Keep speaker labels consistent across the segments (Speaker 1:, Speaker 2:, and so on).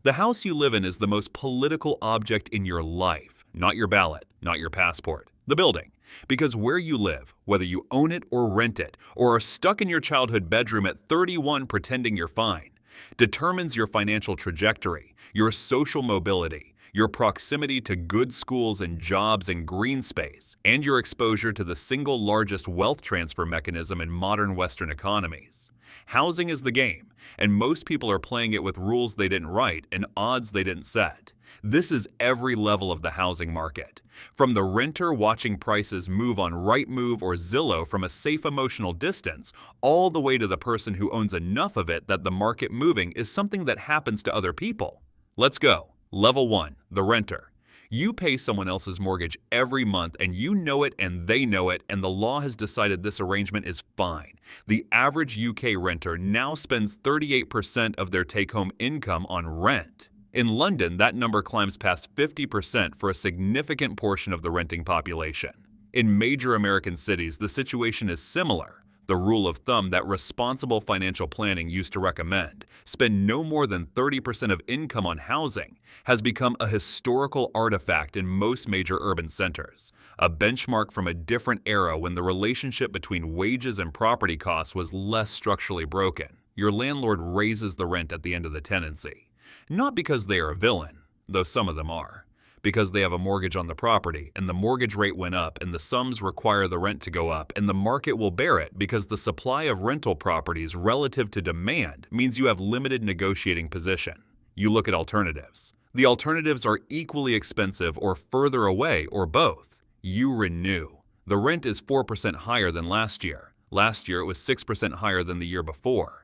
Speaker 1: The house you live in is the most political object in your life, not your ballot, not your passport, the building. Because where you live, whether you own it or rent it, or are stuck in your childhood bedroom at 31 pretending you're fine, determines your financial trajectory, your social mobility, your proximity to good schools and jobs and green space, and your exposure to the single largest wealth transfer mechanism in modern Western economies. Housing is the game, and most people are playing it with rules they didn't write and odds they didn't set. This is every level of the housing market. From the renter watching prices move on Rightmove or Zillow from a safe emotional distance, all the way to the person who owns enough of it that the market moving is something that happens to other people. Let's go. Level 1, the renter. You pay someone else's mortgage every month and you know it and they know it, and the law has decided this arrangement is fine. The average UK renter now spends 38% of their take-home income on rent. In London, that number climbs past 50% for a significant portion of the renting population. In major American cities, the situation is similar. The rule of thumb that responsible financial planning used to recommend, spend no more than 30% of income on housing, has become a historical artifact in most major urban centers, a benchmark from a different era when the relationship between wages and property costs was less structurally broken. Your landlord raises the rent at the end of the tenancy. Not because they are a villain, though some of them are. Because they have a mortgage on the property and the mortgage rate went up and the sums require the rent to go up, and the market will bear it because the supply of rental properties relative to demand means you have limited negotiating position. You look at alternatives. The alternatives are equally expensive or further away or both. You renew. The rent is 4% higher than last year. Last year it was 6% higher than the year before.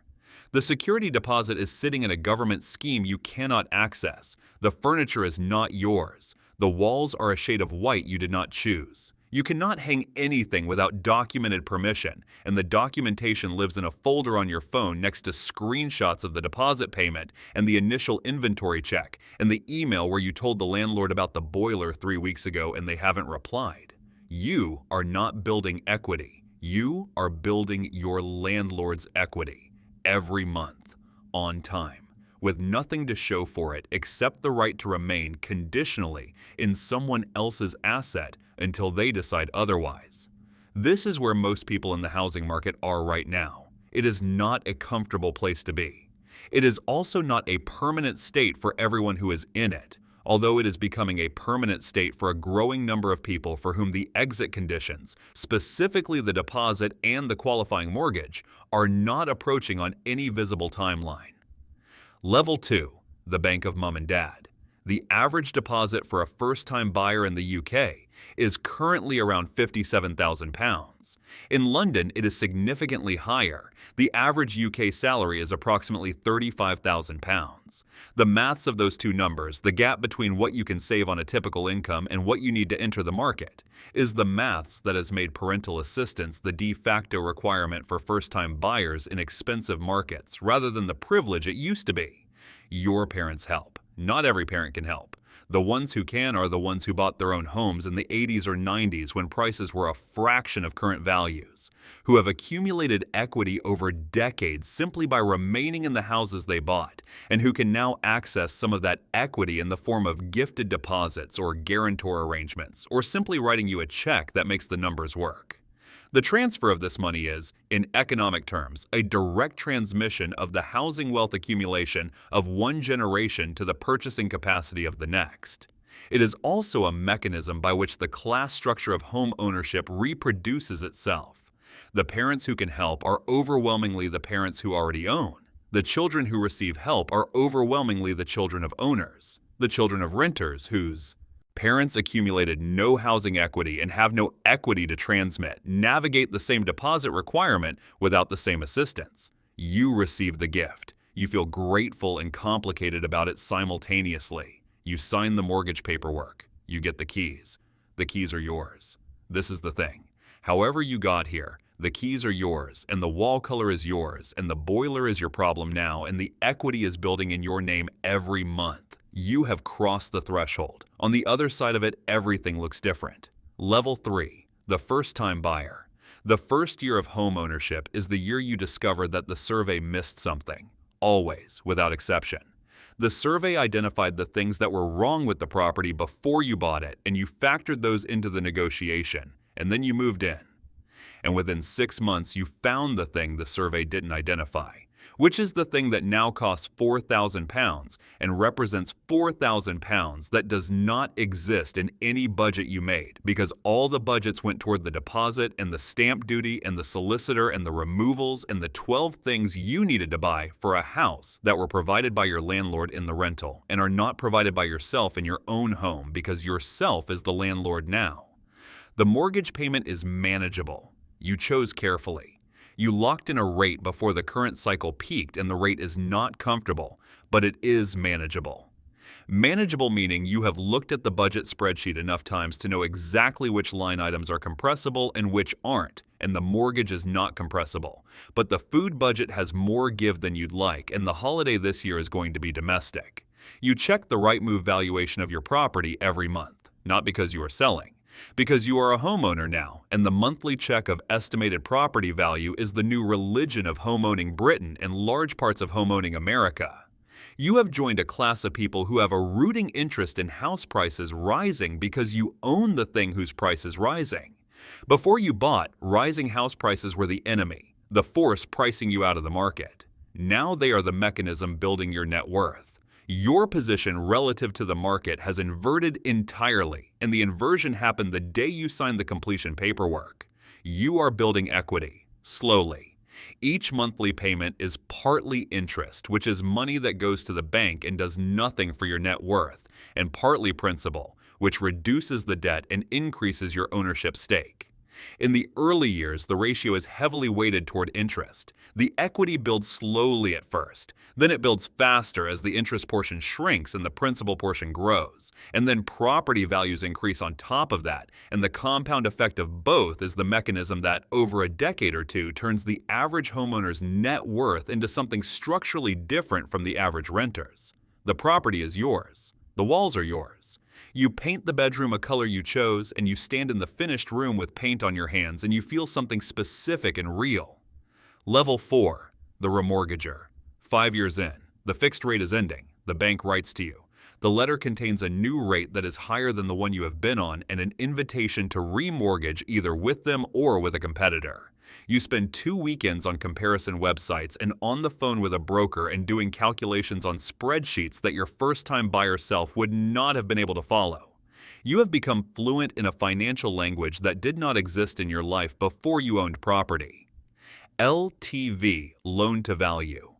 Speaker 1: The security deposit is sitting in a government scheme you cannot access. The furniture is not yours. The walls are a shade of white you did not choose. You cannot hang anything without documented permission, and the documentation lives in a folder on your phone next to screenshots of the deposit payment and the initial inventory check and the email where you told the landlord about the boiler 3 weeks ago and they haven't replied. You are not building equity. You are building your landlord's equity. Every month, on time, with nothing to show for it except the right to remain conditionally in someone else's asset until they decide otherwise. This is where most people in the housing market are right now. It is not a comfortable place to be. It is also not a permanent state for everyone who is in it, although it is becoming a permanent state for a growing number of people for whom the exit conditions, specifically the deposit and the qualifying mortgage, are not approaching on any visible timeline. Level 2, the bank of mom and dad. The average deposit for a first-time buyer in the UK is currently around £57,000. In London, it is significantly higher. The average UK salary is approximately £35,000. The maths of those two numbers, the gap between what you can save on a typical income and what you need to enter the market, is the maths that has made parental assistance the de facto requirement for first-time buyers in expensive markets, rather than the privilege it used to be. Your parents help. Not every parent can help. The ones who can are the ones who bought their own homes in the 80s or 90s when prices were a fraction of current values, who have accumulated equity over decades simply by remaining in the houses they bought, and who can now access some of that equity in the form of gifted deposits or guarantor arrangements, or simply writing you a check that makes the numbers work. The transfer of this money is, in economic terms, a direct transmission of the housing wealth accumulation of one generation to the purchasing capacity of the next. It is also a mechanism by which the class structure of home ownership reproduces itself. The parents who can help are overwhelmingly the parents who already own. The children who receive help are overwhelmingly the children of owners. The children of renters whose parents accumulated no housing equity and have no equity to transmit, navigate the same deposit requirement without the same assistance. You receive the gift. You feel grateful and complicated about it simultaneously. You sign the mortgage paperwork. You get the keys. The keys are yours. This is the thing. However you got here, the keys are yours, and the wall color is yours, and the boiler is your problem now, and the equity is building in your name every month. You have crossed the threshold. On the other side of it, everything looks different. Level 3, the first-time buyer. The first year of home ownership is the year you discover that the survey missed something. Always, without exception. The survey identified the things that were wrong with the property before you bought it, and you factored those into the negotiation, and then you moved in. And within 6 months, you found the thing the survey didn't identify, which is the thing that now costs £4,000 and represents £4,000 that does not exist in any budget you made, because all the budgets went toward the deposit and the stamp duty and the solicitor and the removals and the 12 things you needed to buy for a house that were provided by your landlord in the rental and are not provided by yourself in your own home because yourself is the landlord now. The mortgage payment is manageable. You chose carefully. You locked in a rate before the current cycle peaked, and the rate is not comfortable, but it is manageable. Manageable meaning you have looked at the budget spreadsheet enough times to know exactly which line items are compressible and which aren't, and the mortgage is not compressible. But the food budget has more give than you'd like, and the holiday this year is going to be domestic. You check the right move valuation of your property every month, not because you are selling. Because you are a homeowner now, and the monthly check of estimated property value is the new religion of homeowning Britain and large parts of homeowning America. You have joined a class of people who have a rooting interest in house prices rising because you own the thing whose price is rising. Before you bought, rising house prices were the enemy, the force pricing you out of the market. Now they are the mechanism building your net worth. Your position relative to the market has inverted entirely, and the inversion happened the day you signed the completion paperwork. You are building equity, slowly. Each monthly payment is partly interest, which is money that goes to the bank and does nothing for your net worth, and partly principal, which reduces the debt and increases your ownership stake. In the early years, the ratio is heavily weighted toward interest. The equity builds slowly at first. Then it builds faster as the interest portion shrinks and the principal portion grows. And then property values increase on top of that. And the compound effect of both is the mechanism that, over a decade or two, turns the average homeowner's net worth into something structurally different from the average renter's. The property is yours. The walls are yours. You paint the bedroom a color you chose, and you stand in the finished room with paint on your hands, and you feel something specific and real. Level 4, the Remortgager. 5 years in, the fixed rate is ending. The bank writes to you. The letter contains a new rate that is higher than the one you have been on and an invitation to remortgage either with them or with a competitor. You spend 2 weekends on comparison websites and on the phone with a broker and doing calculations on spreadsheets that your first-time buyer self would not have been able to follow. You have become fluent in a financial language that did not exist in your life before you owned property. LTV, loan to value.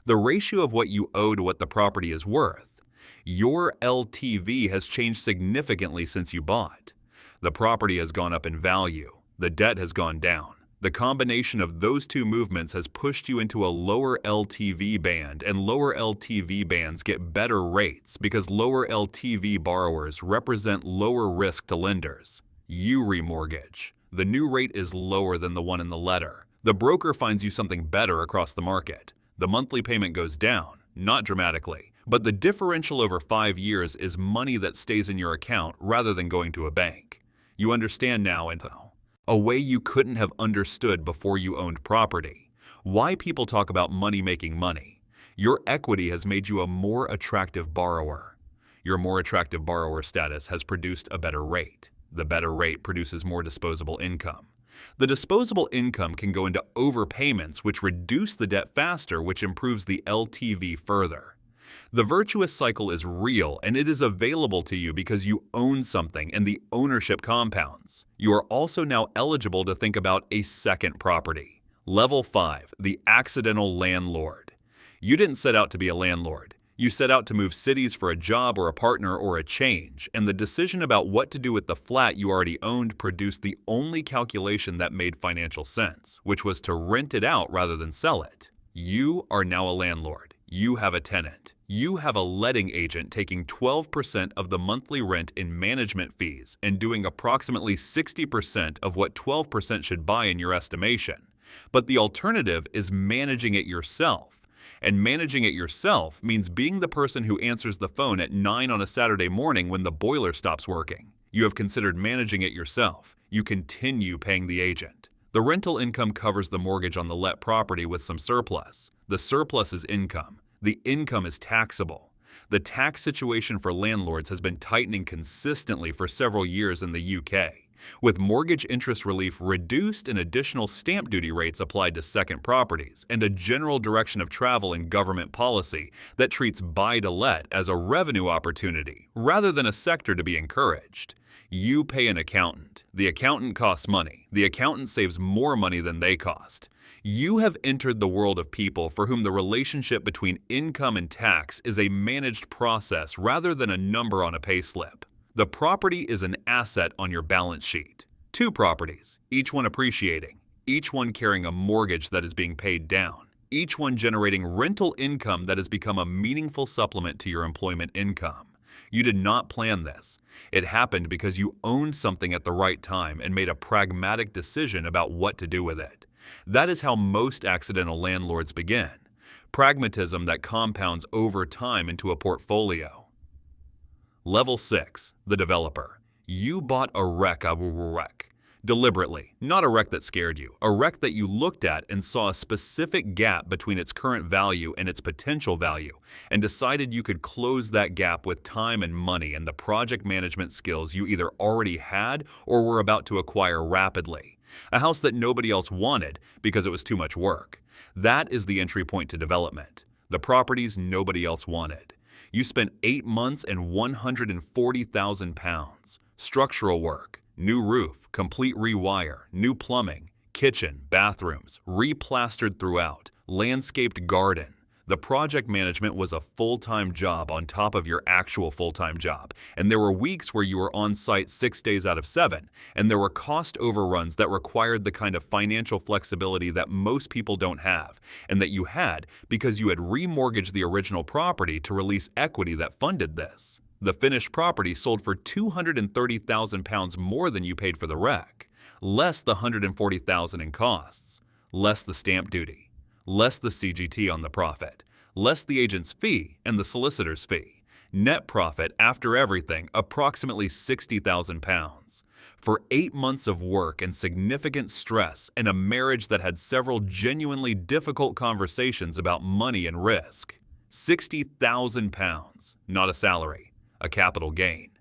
Speaker 1: The ratio of what you owe to what the property is worth. Your LTV has changed significantly since you bought. The property has gone up in value. The debt has gone down. The combination of those two movements has pushed you into a lower LTV band, and lower LTV bands get better rates because lower LTV borrowers represent lower risk to lenders. You remortgage. The new rate is lower than the one in the letter. The broker finds you something better across the market. The monthly payment goes down, not dramatically, but the differential over 5 years is money that stays in your account rather than going to a bank. You understand now, and a way you couldn't have understood before you owned property. Why people talk about money making money. Your equity has made you a more attractive borrower. Your more attractive borrower status has produced a better rate. The better rate produces more disposable income. The disposable income can go into overpayments, which reduce the debt faster, which improves the LTV further. The virtuous cycle is real, and it is available to you because you own something and the ownership compounds. You are also now eligible to think about a second property. Level 5, the accidental landlord. You didn't set out to be a landlord. You set out to move cities for a job or a partner or a change, and the decision about what to do with the flat you already owned produced the only calculation that made financial sense, which was to rent it out rather than sell it. You are now a landlord. You have a tenant. You have a letting agent taking 12% of the monthly rent in management fees and doing approximately 60% of what 12% should buy in your estimation. But the alternative is managing it yourself. And managing it yourself means being the person who answers the phone at 9 on a Saturday morning when the boiler stops working. You have considered managing it yourself. You continue paying the agent. The rental income covers the mortgage on the let property with some surplus. The surplus is income. The income is taxable. The tax situation for landlords has been tightening consistently for several years in the UK, with mortgage interest relief reduced and additional stamp duty rates applied to second properties, and a general direction of travel in government policy that treats buy-to-let as a revenue opportunity rather than a sector to be encouraged. You pay an accountant. The accountant costs money. The accountant saves more money than they cost. You have entered the world of people for whom the relationship between income and tax is a managed process rather than a number on a payslip. The property is an asset on your balance sheet. 2 properties, each one appreciating, each one carrying a mortgage that is being paid down, each one generating rental income that has become a meaningful supplement to your employment income. You did not plan this. It happened because you owned something at the right time and made a pragmatic decision about what to do with it. That is how most accidental landlords begin. Pragmatism that compounds over time into a portfolio. Level 6, the developer. You bought a wreck. Deliberately, not a wreck that scared you, a wreck that you looked at and saw a specific gap between its current value and its potential value, and decided you could close that gap with time and money and the project management skills you either already had or were about to acquire rapidly. A house that nobody else wanted because it was too much work. That is the entry point to development. The properties nobody else wanted. You spent 8 months and £140,000. Structural work, new roof, complete rewire, new plumbing, kitchen, bathrooms, replastered throughout, landscaped garden. The project management was a full-time job on top of your actual full-time job, and there were weeks where you were on site 6 days out of 7, and there were cost overruns that required the kind of financial flexibility that most people don't have, and that you had because you had remortgaged the original property to release equity that funded this. The finished property sold for £230,000 more than you paid for the wreck, less the $140,000 in costs, less the stamp duty, less the CGT on the profit, less the agent's fee and the solicitor's fee. Net profit after everything, approximately £60,000. For 8 months of work and significant stress and a marriage that had several genuinely difficult conversations about money and risk. £60,000, not a salary, a capital gain.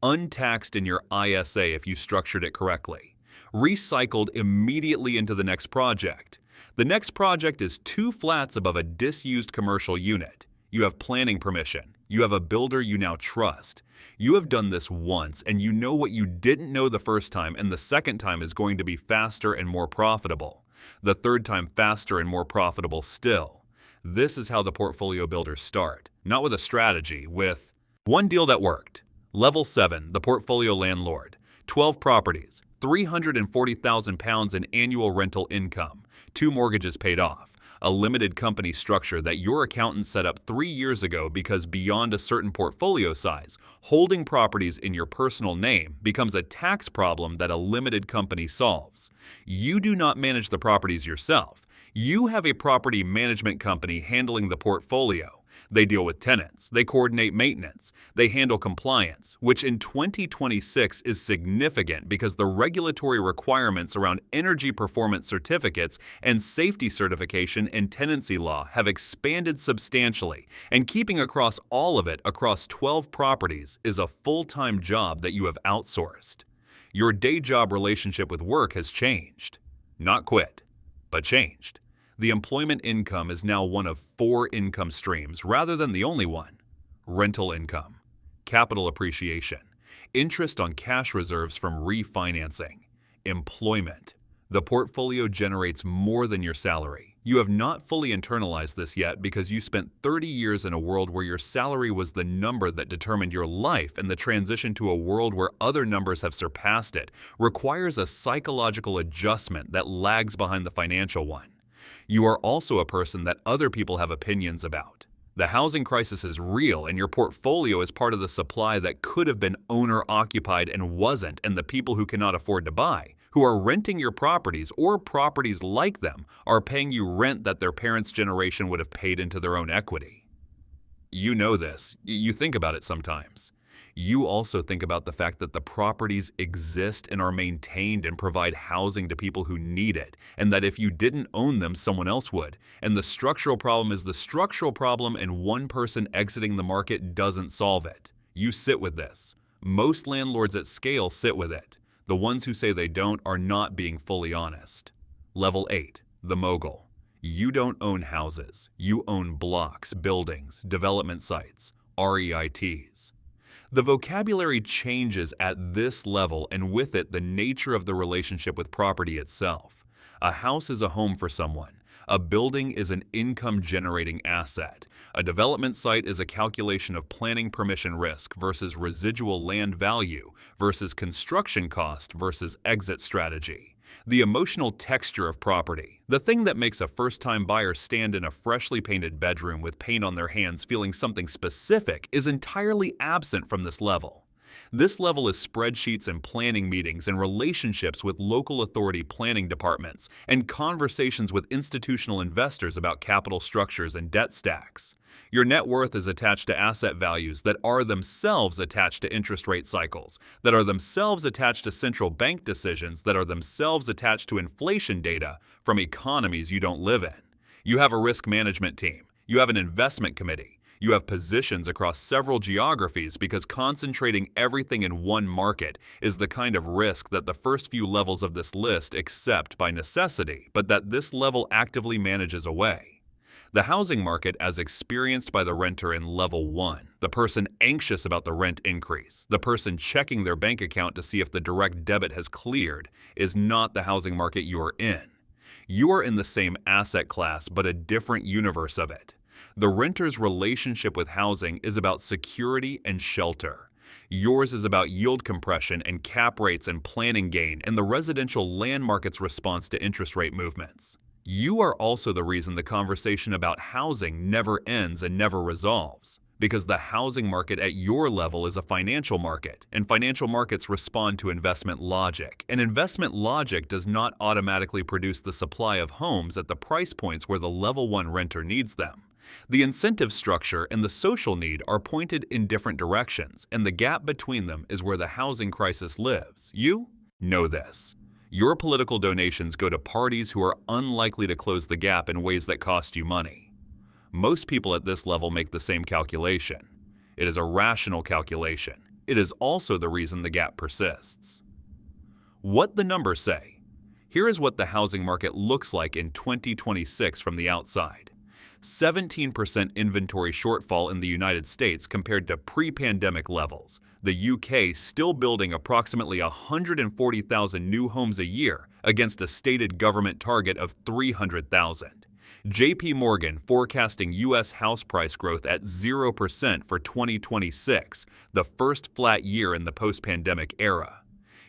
Speaker 1: Untaxed in your ISA if you structured it correctly. Recycled immediately into the next project. The next project is 2 flats above a disused commercial unit. You have planning permission. You have a builder you now trust. You have done this once, and you know what you didn't know the first time, and the second time is going to be faster and more profitable. The third time faster and more profitable still. This is how the portfolio builders start. Not with a strategy, with one deal that worked. Level 7, the portfolio landlord. 12 properties, £340,000 in annual rental income, 2 mortgages paid off, a limited company structure that your accountant set up 3 years ago because beyond a certain portfolio size, holding properties in your personal name becomes a tax problem that a limited company solves. You do not manage the properties yourself. You have a property management company handling the portfolio. They deal with tenants, they coordinate maintenance, they handle compliance, which in 2026 is significant because the regulatory requirements around energy performance certificates and safety certification and tenancy law have expanded substantially, and keeping across all of it across 12 properties is a full-time job that you have outsourced. Your day job relationship with work has changed. Not quit, but changed. The employment income is now one of 4 income streams rather than the only one. Rental income, capital appreciation, interest on cash reserves from refinancing, employment. The portfolio generates more than your salary. You have not fully internalized this yet because you spent 30 years in a world where your salary was the number that determined your life, and the transition to a world where other numbers have surpassed it requires a psychological adjustment that lags behind the financial one. You are also a person that other people have opinions about. The housing crisis is real, and your portfolio is part of the supply that could have been owner-occupied and wasn't, and the people who cannot afford to buy, who are renting your properties or properties like them, are paying you rent that their parents' generation would have paid into their own equity. You know this. You think about it sometimes. You also think about the fact that the properties exist and are maintained and provide housing to people who need it, and that if you didn't own them, someone else would. And the structural problem is the structural problem, and one person exiting the market doesn't solve it. You sit with this. Most landlords at scale sit with it. The ones who say they don't are not being fully honest. Level 8, the Mogul. You don't own houses. You own blocks, buildings, development sites, REITs. The vocabulary changes at this level, and with it, the nature of the relationship with property itself. A house is a home for someone. A building is an income-generating asset. A development site is a calculation of planning permission risk versus residual land value versus construction cost versus exit strategy. The emotional texture of property, the thing that makes a first-time buyer stand in a freshly painted bedroom with paint on their hands feeling something specific, is entirely absent from this level. This level is spreadsheets and planning meetings and relationships with local authority planning departments and conversations with institutional investors about capital structures and debt stacks. Your net worth is attached to asset values that are themselves attached to interest rate cycles, that are themselves attached to central bank decisions, that are themselves attached to inflation data from economies you don't live in. You have a risk management team. You have an investment committee. You have positions across several geographies because concentrating everything in one market is the kind of risk that the first few levels of this list accept by necessity, but that this level actively manages away. The housing market as experienced by the renter in level 1, the person anxious about the rent increase, the person checking their bank account to see if the direct debit has cleared, is not the housing market you are in. You are in the same asset class but a different universe of it. The renter's relationship with housing is about security and shelter. Yours is about yield compression and cap rates and planning gain and the residential land market's response to interest rate movements. You are also the reason the conversation about housing never ends and never resolves, because the housing market at your level is a financial market, and financial markets respond to investment logic, and investment logic does not automatically produce the supply of homes at the price points where the level 1 renter needs them. The incentive structure and the social need are pointed in different directions, and the gap between them is where the housing crisis lives. You know this. Your political donations go to parties who are unlikely to close the gap in ways that cost you money. Most people at this level make the same calculation. It is a rational calculation. It is also the reason the gap persists. What the numbers say. Here is what the housing market looks like in 2026 from the outside. 17% inventory shortfall in the United States compared to pre-pandemic levels. The UK still building approximately 140,000 new homes a year against a stated government target of 300,000. JP Morgan forecasting U.S. house price growth at 0% for 2026, the first flat year in the post-pandemic era.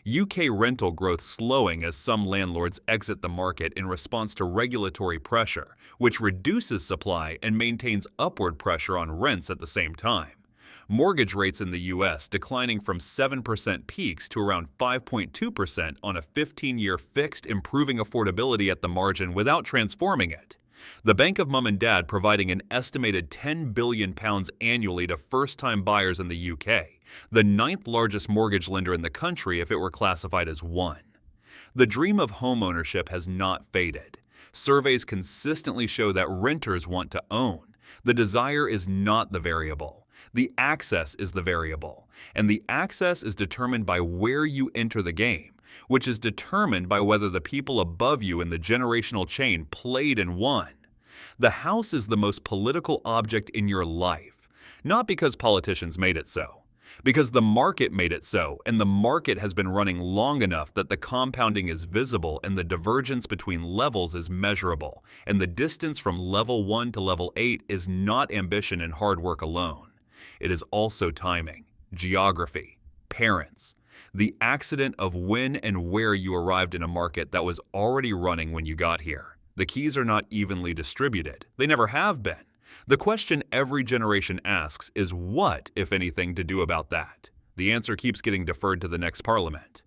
Speaker 1: UK rental growth slowing as some landlords exit the market in response to regulatory pressure, which reduces supply and maintains upward pressure on rents at the same time. Mortgage rates in the U.S. declining from 7% peaks to around 5.2% on a 15-year fixed, improving affordability at the margin without transforming it. The Bank of Mum and Dad providing an estimated £10 billion annually to first-time buyers in the UK, the 9th largest mortgage lender in the country if it were classified as one. The dream of homeownership has not faded. Surveys consistently show that renters want to own. The desire is not the variable. The access is the variable, and the access is determined by where you enter the game, which is determined by whether the people above you in the generational chain played and won. The house is the most political object in your life, not because politicians made it so, because the market made it so, and the market has been running long enough that the compounding is visible and the divergence between levels is measurable, and the distance from level 1 to level 8 is not ambition and hard work alone. It is also timing, geography, parents, the accident of when and where you arrived in a market that was already running when you got here. The keys are not evenly distributed. They never have been. The question every generation asks is what, if anything, to do about that? The answer keeps getting deferred to the next parliament.